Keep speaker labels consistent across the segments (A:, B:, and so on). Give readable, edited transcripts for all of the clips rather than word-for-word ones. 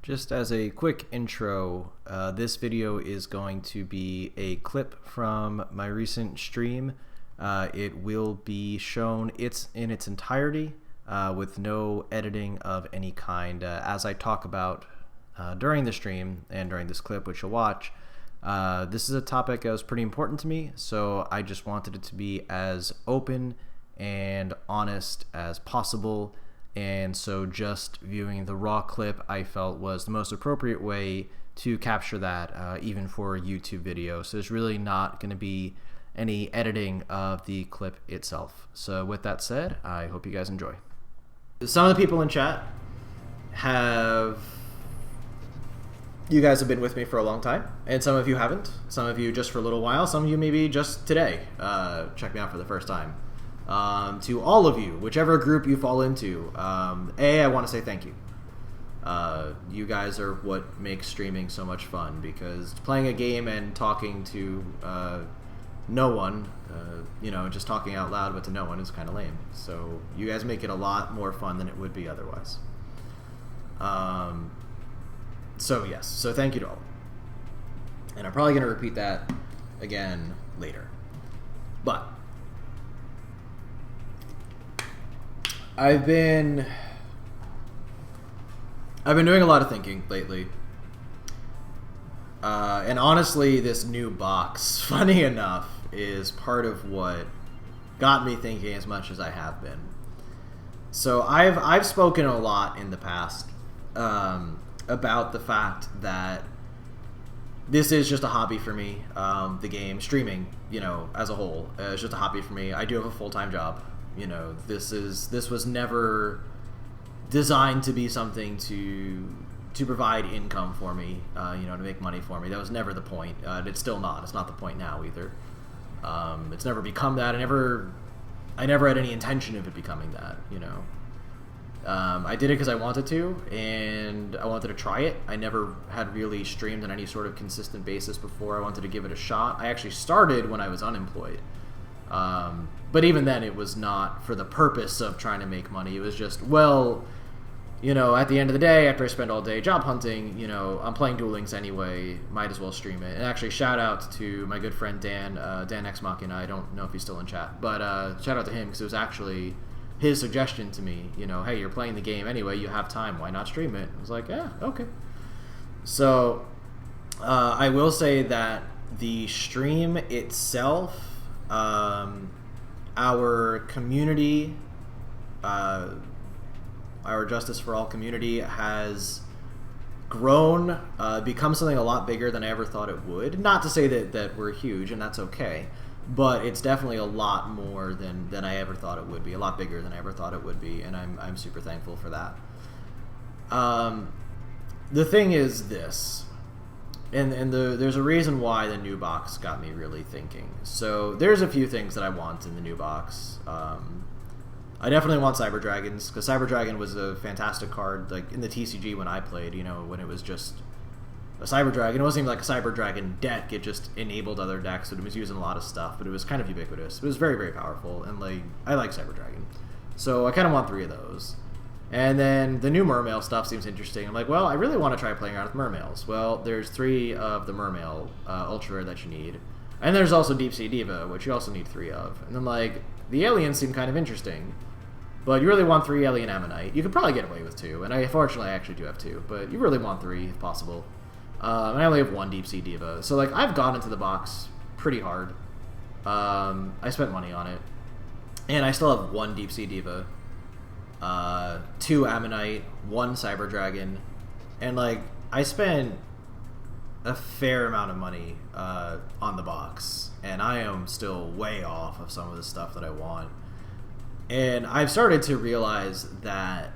A: Just as a quick intro, this video is going to be a clip from my recent stream. It will be shown in its entirety with no editing of any kind. As I talk about during the stream and during this clip, which you'll watch, this is a topic that was pretty important to me, so I just wanted it to be as open and honest as possible. And so just viewing the raw clip I felt was the most appropriate way to capture that, even for a YouTube video. So there's really not going to be any editing of the clip itself. So with that said, I hope you guys enjoy. Some of the people in chat you guys have been with me for a long time, and some of you haven't. Some of you just for a little while, some of you maybe just today check me out for the first time. To all of you, whichever group you fall into, I want to say thank you. You guys are what makes streaming so much fun, because playing a game and talking to no one, just talking out loud but to no one is kind of lame. So you guys make it a lot more fun than it would be otherwise. So yes, so thank you to all. And I'm probably going to repeat that again later. But I've been doing a lot of thinking lately, and honestly, this new box, funny enough, is part of what got me thinking as much as I have been. So I've spoken a lot in the past about the fact that this is just a hobby for me. The game streaming, as a whole, is just a hobby for me. I do have a full-time job. This was never designed to be something to provide income for me, to make money for me. That was never the point. It's still not. It's not the point now either. It's never become that. I never had any intention of it becoming that. I did it because I wanted to, and I wanted to try it. I never had really streamed on any sort of consistent basis before. I wanted to give it a shot. I actually started when I was unemployed. But even then, it was not for the purpose of trying to make money. It was just, at the end of the day, after I spend all day job hunting, I'm playing Duel Links anyway, might as well stream it. And actually, shout out to my good friend Dan, Dan X Machina. I don't know if he's still in chat, but shout out to him, because it was actually his suggestion to me, hey, you're playing the game anyway, you have time, why not stream it? I was like, yeah, okay. So, I will say that the stream itself, our community, our Justice for All community has grown, become something a lot bigger than I ever thought it would. Not to say that we're huge, and that's okay, but it's definitely a lot more than I ever thought it would be, a lot bigger than I ever thought it would be, and I'm super thankful for that. The thing is this, and there's a reason why the new box got me really thinking. So there's a few things that I want in the new box. I definitely want Cyber Dragons, because Cyber Dragon was a fantastic card, like in the TCG when I played, when it was just a Cyber Dragon. It wasn't even like a Cyber Dragon deck, it just enabled other decks, so it was using a lot of stuff, but it was kind of ubiquitous. It was very, very powerful, and I like Cyber Dragon. So I kind of want 3 of those. And then the new Mermail stuff seems interesting. I'm like, well, I really want to try playing around with Mermails. Well, there's 3 of the Mermail Ultra Rare that you need. And there's also Deep Sea Diva, which you also need 3 of. And then, the aliens seem kind of interesting. But you really want 3 Alien Ammonite. You could probably get away with 2. And fortunately, I actually do have 2. But you really want 3, if possible. And I only have 1 Deep Sea Diva. So, I've gone into the box pretty hard. I spent money on it. And I still have 1 Deep Sea Diva. 2 Ammonite, 1 Cyber Dragon, and I spent a fair amount of money on the box, and I am still way off of some of the stuff that I want. And I've started to realize that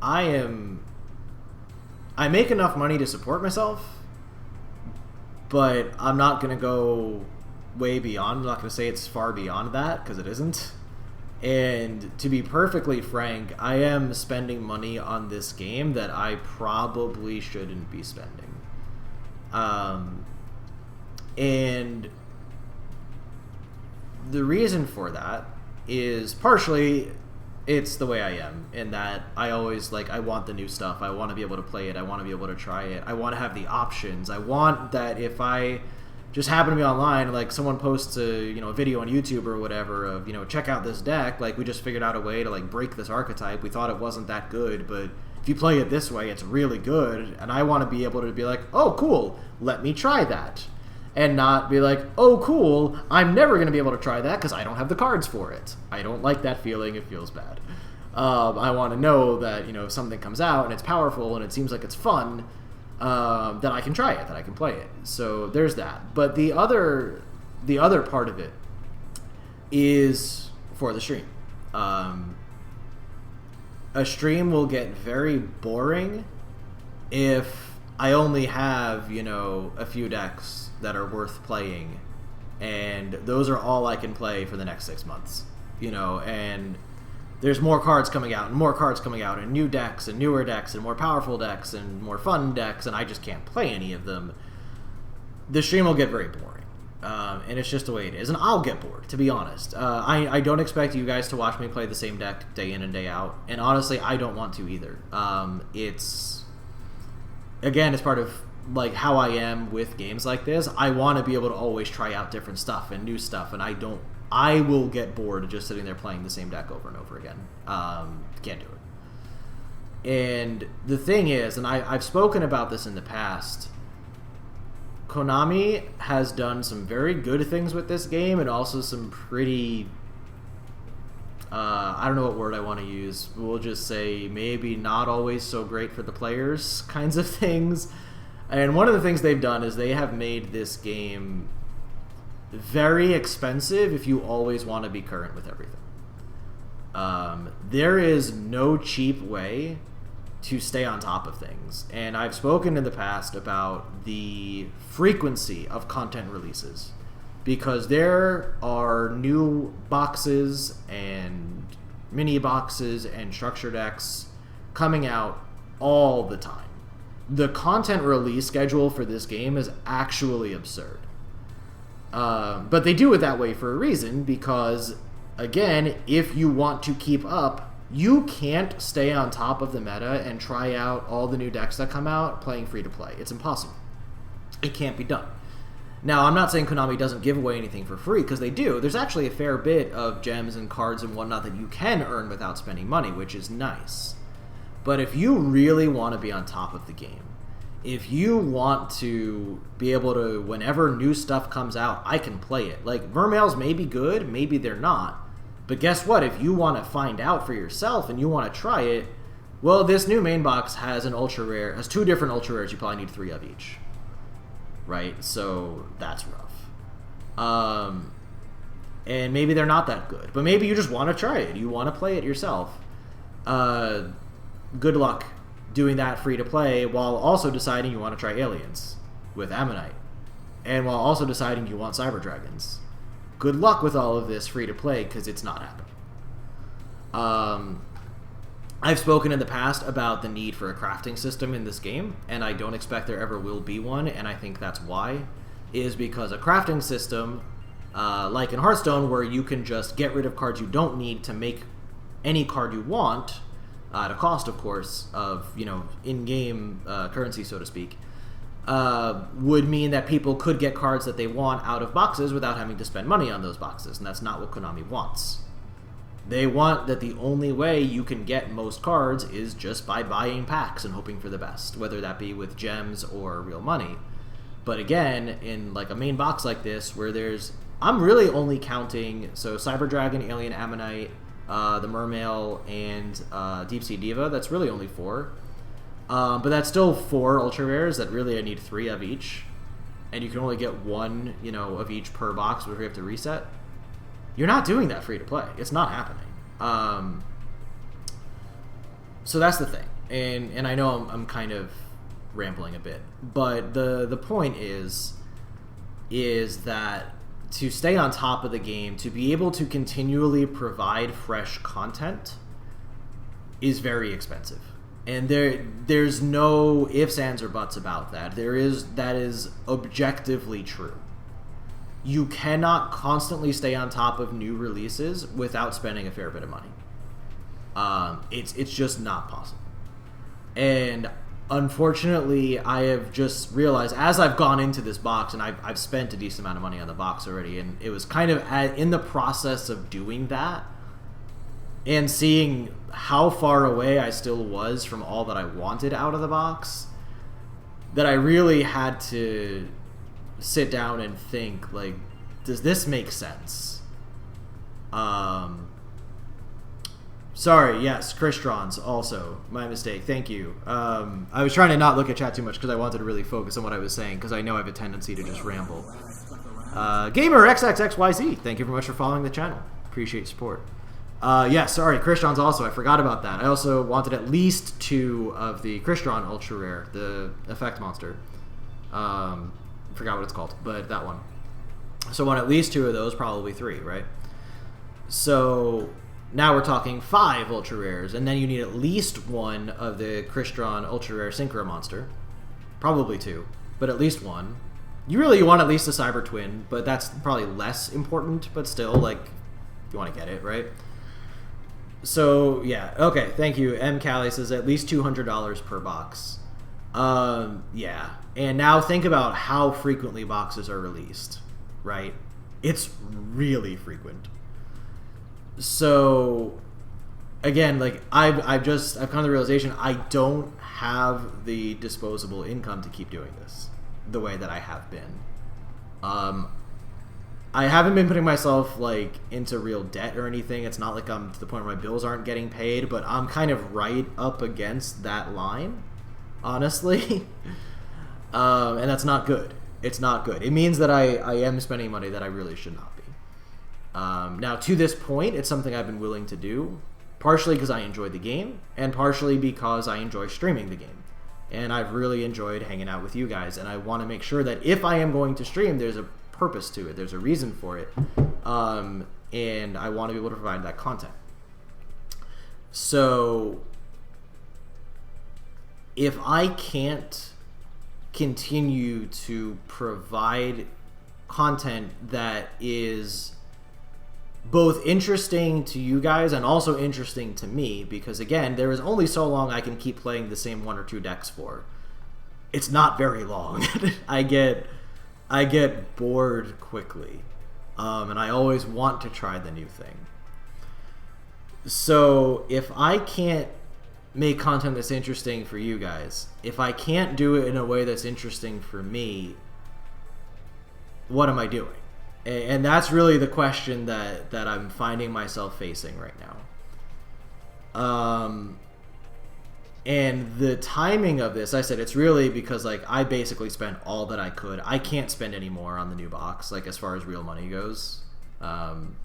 A: I make enough money to support myself, but I'm not going to go way beyond. I'm not going to say it's far beyond that, because it isn't. And to be perfectly frank, I am spending money on this game that I probably shouldn't be spending. And the reason for that is partially It's the way I am, in that I always, like, I want the new stuff. I want to be able to play it. I want to be able to try it. I want to have the options. I want that if I just happen to be online, like, someone posts a video on YouTube or whatever of, check out this deck, like, we just figured out a way to, like, break this archetype. We thought it wasn't that good, but if you play it this way, it's really good, and I want to be able to be like, oh, cool, let me try that. And not be like, oh, cool, I'm never going to be able to try that because I don't have the cards for it. I don't like that feeling. It feels bad. I want to know that, if something comes out and it's powerful and it seems like it's fun, that I can try it, that I can play it. So there's that. But the other part of it is for the stream. A stream will get very boring if I only have, a few decks that are worth playing, and those are all I can play for the next 6 months, and there's more cards coming out, and more cards coming out, and new decks, and newer decks, and more powerful decks, and more fun decks, and I just can't play any of them. The stream will get very boring, and it's just the way it is, and I'll get bored, to be honest. I don't expect you guys to watch me play the same deck day in and day out, and honestly, I don't want to either. It's part of, like, how I am with games like this. I want to be able to always try out different stuff and new stuff, and I will get bored just sitting there playing the same deck over and over again. Can't do it. And the thing is, and I've spoken about this in the past, Konami has done some very good things with this game, and also some pretty, I don't know what word I want to use. We'll just say maybe not always so great for the players kinds of things. And one of the things they've done is they have made this game very expensive if you always want to be current with everything. There is no cheap way to stay on top of things. And I've spoken in the past about the frequency of content releases, because there are new boxes and mini boxes and structure decks coming out all the time. The content release schedule for this game is actually absurd. But they do it that way for a reason, because, again, if you want to keep up, you can't stay on top of the meta and try out all the new decks that come out playing free-to-play. It's impossible. It can't be done. Now, I'm not saying Konami doesn't give away anything for free, because they do. There's actually a fair bit of gems and cards and whatnot that you can earn without spending money, which is nice. But if you really want to be on top of the game, if you want to be able to, whenever new stuff comes out, I can play it. Like, Mermails may be good, maybe they're not. But guess what? If you want to find out for yourself and you want to try it, well, this new main box has an ultra rare, has 2 different ultra rares. You probably need 3 of each. Right? So that's rough. And maybe they're not that good. But maybe you just want to try it. You want to play it yourself. Good luck doing that free to play while also deciding you want to try Aliens with Ammonite, and while also deciding you want Cyber Dragons. Good luck with all of this free to play, because it's not happening. I've spoken in the past about the need for a crafting system in this game, and I don't expect there ever will be one, and I think that's why, is because a crafting system, like in Hearthstone, where you can just get rid of cards you don't need to make any card you want, at a cost, of course, of, in-game currency, so to speak, would mean that people could get cards that they want out of boxes without having to spend money on those boxes, and that's not what Konami wants. They want that the only way you can get most cards is just by buying packs and hoping for the best, whether that be with gems or real money. But again, in like a main box like this, where I'm really only counting, so Cyber Dragon, Alien Ammonite, the Mermail, and Deep Sea Diva. That's really only 4. But that's still 4 ultra rares that really I need 3 of each. And you can only get 1, of each per box before you have to reset. You're not doing that free to play. It's not happening. So that's the thing. And I know I'm kind of rambling a bit. But the point is that to stay on top of the game, to be able to continually provide fresh content, is very expensive. And there's no ifs, ands, or buts about that. That is objectively true. You cannot constantly stay on top of new releases without spending a fair bit of money. It's just not possible. And unfortunately, I have just realized as I've gone into this box, and I've spent a decent amount of money on the box already, and it was kind of in the process of doing that and seeing how far away I still was from all that I wanted out of the box, that I really had to sit down and think, like, does this make sense? Sorry, yes, Christrons also. My mistake, thank you. I was trying to not look at chat too much because I wanted to really focus on what I was saying, because I know I have a tendency to just ramble. Gamer XXXYZ, thank you very much for following the channel. Appreciate your support. Yeah, sorry, Christrons also. I forgot about that. I also wanted at least 2 of the Crystron Ultra Rare, the Effect Monster. Forgot what it's called, but that one. So I want at least 2 of those, probably 3, right? So now we're talking 5 Ultra Rares, and then you need at least 1 of the Crystron Ultra Rare Synchro Monster. Probably 2, but at least 1. You really want at least a Cyber Twin, but that's probably less important, but still, like, you want to get it, right? So, yeah, okay, thank you. M. Callie says at least $200 per box. Yeah. And now think about how frequently boxes are released, right? It's really frequent. So, again, like, I've come to the realization I don't have the disposable income to keep doing this the way that I have been. I haven't been putting myself, like, into real debt or anything. It's not like I'm to the point where my bills aren't getting paid, but I'm kind of right up against that line, honestly. And that's not good. It's not good. It means that I am spending money that I really should not be. Now, to this point, it's something I've been willing to do, partially because I enjoy the game, and partially because I enjoy streaming the game. And I've really enjoyed hanging out with you guys, and I want to make sure that if I am going to stream, there's a purpose to it. There's a reason for it. And I want to be able to provide that content. So if I can't continue to provide content that is both interesting to you guys and also interesting to me, because again, there is only so long I can keep playing the same 1 or 2 decks for. It's not very long. I get bored quickly, and I always want to try the new thing. So if I can't make content that's interesting for you guys, if I can't do it in a way that's interesting for me, what am I doing? And that's really the question that I'm finding myself facing right now. And the timing of this, I said, it's really because, like, I basically spent all that I could. I can't spend any more on the new box, like, as far as real money goes. And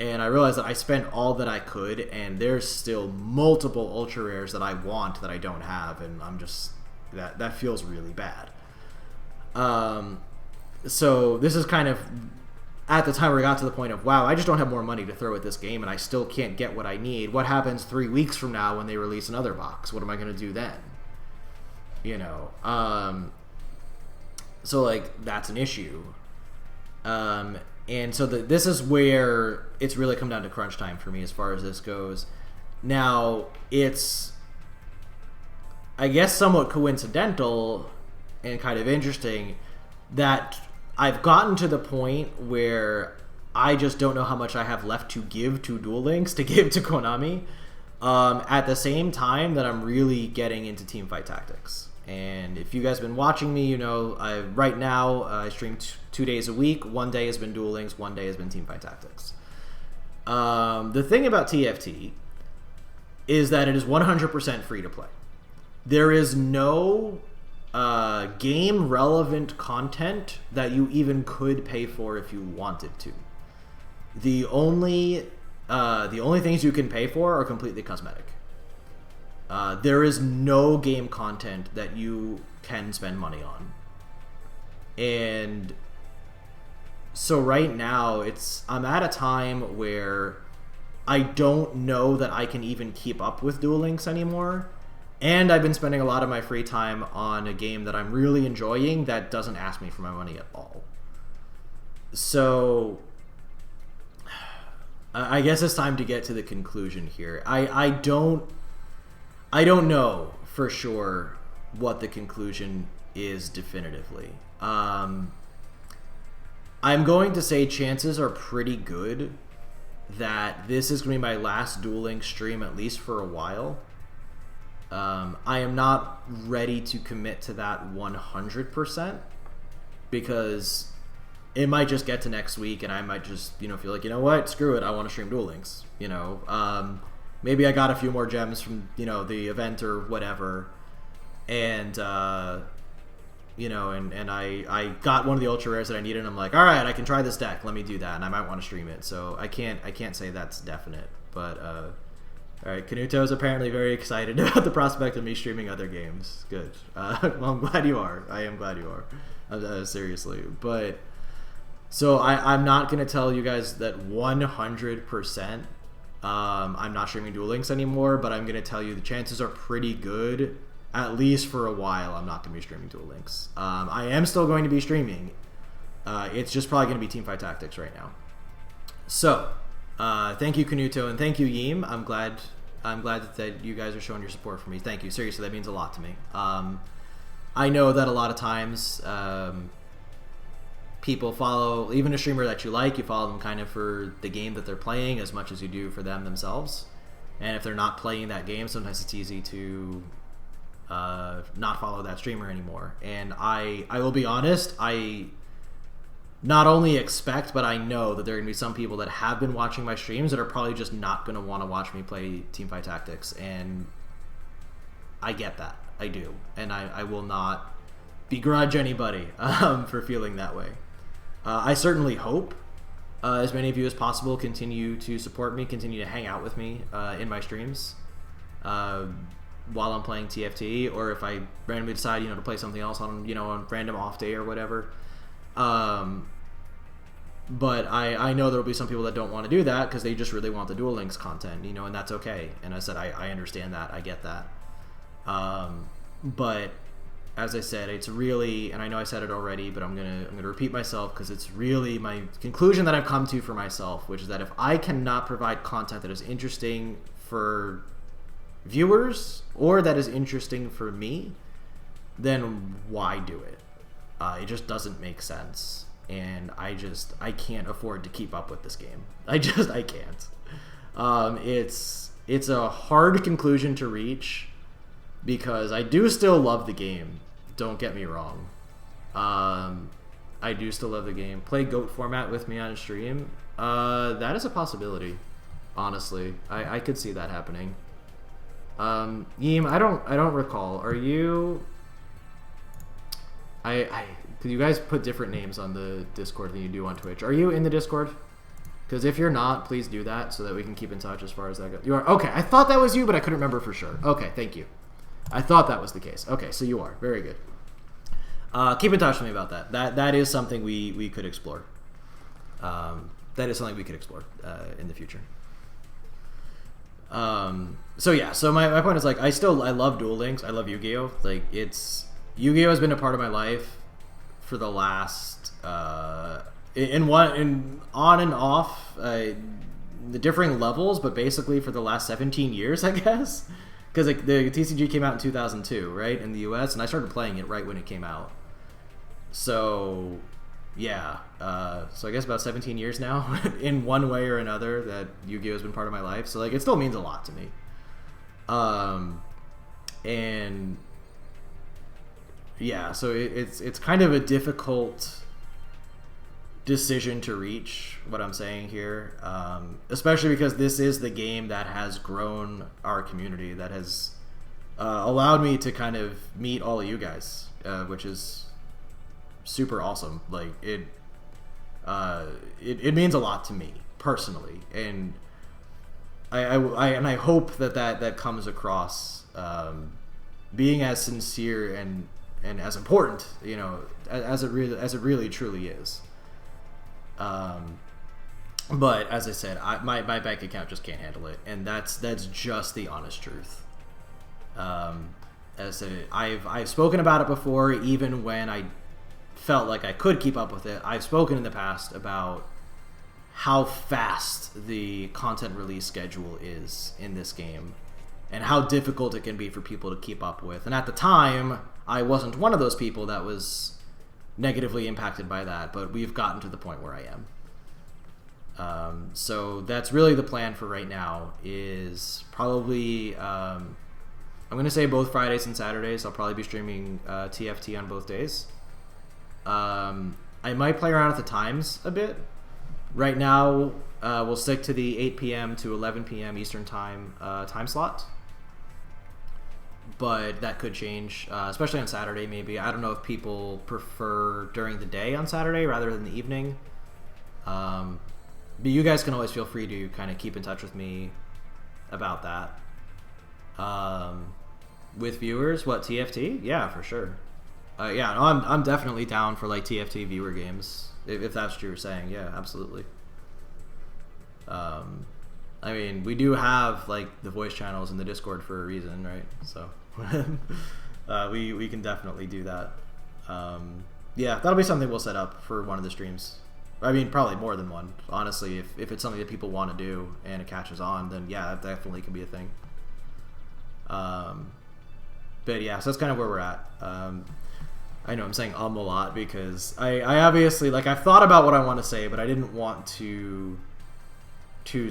A: I realized that I spent all that I could, and there's still multiple ultra rares that I want that I don't have, and I'm just, that feels really bad. So this is kind of at the time where I got to the point of, wow, I just don't have more money to throw at this game, and I still can't get what I need. What happens 3 weeks from now when they release another box? What am I going to do then? You know, so, like, that's an issue. And so this is where it's really come down to crunch time for me as far as this goes. Now, it's, I guess, somewhat coincidental and kind of interesting that I've gotten to the point where I just don't know how much I have left to give to Duel Links, to give to Konami, at the same time that I'm really getting into Teamfight Tactics. And if you guys have been watching me, you know, right now I stream 2 days a week. 1 day has been Duel Links, 1 day has been Teamfight Tactics. The thing about TFT is that it is 100% free to play. There is no game-relevant content that you even could pay for if you wanted to. The only things you can pay for are completely cosmetic. There is no game content that you can spend money on. And so right now, I'm at a time where I don't know that I can even keep up with Duel Links anymore. And I've been spending a lot of my free time on a game that I'm really enjoying that doesn't ask me for my money at all. So I guess it's time to get to the conclusion here. I don't know for sure what the conclusion is definitively. I'm going to say chances are pretty good that this is going to be my last Duel Links stream, at least for a while. I am not ready to commit to that 100% because it might just get to next week and I might just, feel like, you know what, screw it, I want to stream Duel Links. Maybe I got a few more gems from, the event or whatever, and I got one of the ultra rares that I needed, and I'm like, all right, I can try this deck, let me do that, and I might want to stream it. So I can't say that's definite, but all right, Kanuto is apparently very excited about the prospect of me streaming other games. Good. Well, I'm glad you are. I am glad you are. Seriously, but so I'm not gonna tell you guys that 100%. I'm not streaming Duel Links anymore, but I'm gonna tell you the chances are pretty good. At least for a while, I'm not going to be streaming Duel Links. I am still going to be streaming. It's just probably going to be Teamfight Tactics right now. So, thank you, Kanuto, and thank you, Yeem. I'm glad that you guys are showing your support for me. Thank you. Seriously, that means a lot to me. I know that a lot of times people follow, even a streamer that you like, you follow them kind of for the game that they're playing as much as you do for them themselves. And if they're not playing that game, sometimes it's easy to not follow that streamer anymore. And I will be honest, I not only expect, but I know that there are going to be some people that have been watching my streams that are probably just not going to want to watch me play Teamfight Tactics, and I get that. I do. And I will not begrudge anybody for feeling that way. I certainly hope as many of you as possible continue to support me, continue to hang out with me in my streams. While I'm playing TFT, or if I randomly decide, to play something else on, a random off day or whatever. But I know there will be some people that don't want to do that because they just really want the Duel Links content, and that's okay. And I said, I understand that. I get that. But as I said, it's really, and I know I said it already, but I'm gonna repeat myself because it's really my conclusion that I've come to for myself, which is that if I cannot provide content that is interesting for viewers or that is interesting for me, then why do it? It just doesn't make sense, and I can't afford to keep up with this game. I can't. It's a hard conclusion to reach because I do still love the game, don't get me wrong. I do still love the game. Play GOAT format with me on stream, that is a possibility, honestly. I could see that happening. Yeem, I don't recall. Are you? You guys put different names on the Discord than you do on Twitch. Are you in the Discord? Because if you're not, please do that so that we can keep in touch as far as that goes. You are? Okay, I thought that was you, but I couldn't remember for sure. Okay, thank you. I thought that was the case. Okay, so you are. Very good. Keep in touch with me about that. That is something we could explore. That is something we could explore in the future. So yeah, so my point is, like, I love Duel Links. I love YuGiOh. Like, YuGiOh has been a part of my life for the last on and off the differing levels, but basically for the last 17 years, I guess, because like, the TCG came out in 2002, right, in the US, and I started playing it right when it came out. So yeah, so I guess about 17 years now in one way or another that YuGiOh has been part of my life. So like, it still means a lot to me. And yeah, so it's kind of a difficult decision to reach, what I'm saying here, especially because this is the game that has grown our community, that has allowed me to kind of meet all of you guys, which is super awesome. Like, it means a lot to me personally, and I hope that comes across, being as sincere and as important, as it really truly is. But as I said, my bank account just can't handle it, and that's just the honest truth. As I said, I've spoken about it before, even when I felt like I could keep up with it. I've spoken in the past about how fast the content release schedule is in this game and how difficult it can be for people to keep up with. And at the time, I wasn't one of those people that was negatively impacted by that, but we've gotten to the point where I am. So that's really the plan for right now, is probably, I'm going to say both Fridays and Saturdays. I'll probably be streaming TFT on both days. I might play around with the times a bit. Right now, we'll stick to the 8 p.m. to 11 p.m. Eastern time time slot. But that could change, especially on Saturday maybe. I don't know if people prefer during the day on Saturday rather than the evening. But you guys can always feel free to kind of keep in touch with me about that. With viewers, what, TFT? Yeah, for sure. Yeah, no, I'm definitely down for like TFT viewer games, if that's what you were saying. Yeah, absolutely. I mean, we do have like the voice channels in the Discord for a reason, right? So we can definitely do that. Yeah, that'll be something we'll set up for one of the streams. I mean, probably more than one. Honestly, if it's something that people want to do and it catches on, then yeah, that definitely can be a thing. But yeah, so that's kind of where we're at. I know I'm saying a lot because I obviously, like, I've thought about what I want to say, but I didn't want to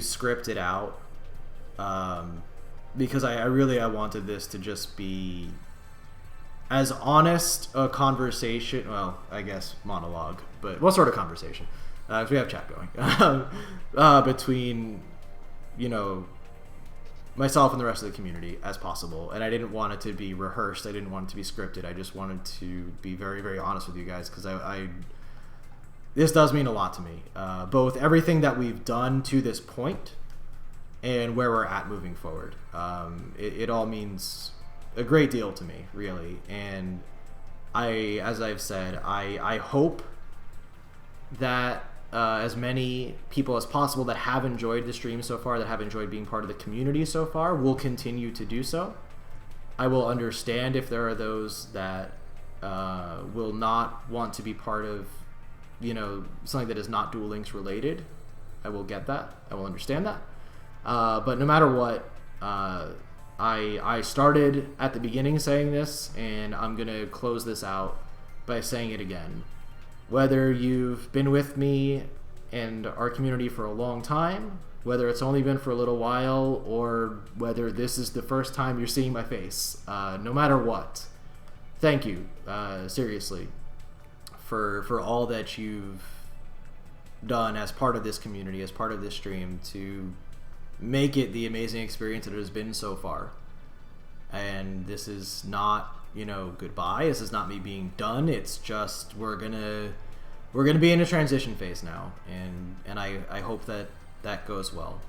A: script it out, because I really wanted this to just be as honest a conversation, well, I guess monologue, but what sort of conversation? Because we have chat going, between, you know, myself and the rest of the community as possible. And I didn't want it to be rehearsed. I didn't want it to be scripted. I just wanted to be very, very honest with you guys, because this does mean a lot to me. Both everything that we've done to this point and where we're at moving forward. It all means a great deal to me, really. And as I've said, I hope that as many people as possible that have enjoyed the stream so far, that have enjoyed being part of the community so far, will continue to do so. I will understand if there are those that will not want to be part of, you know, something that is not Duel Links related. I will get that. I will understand that. But no matter what, I started at the beginning saying this, and I'm going to close this out by saying it again. Whether you've been with me and our community for a long time, whether it's only been for a little while, or whether this is the first time you're seeing my face, no matter what, thank you, seriously, for all that you've done as part of this community, as part of this stream, to make it the amazing experience that it has been so far. And this is not, you know, goodbye. This is not me being done. It's just we're gonna be in a transition phase now, and I hope that goes well.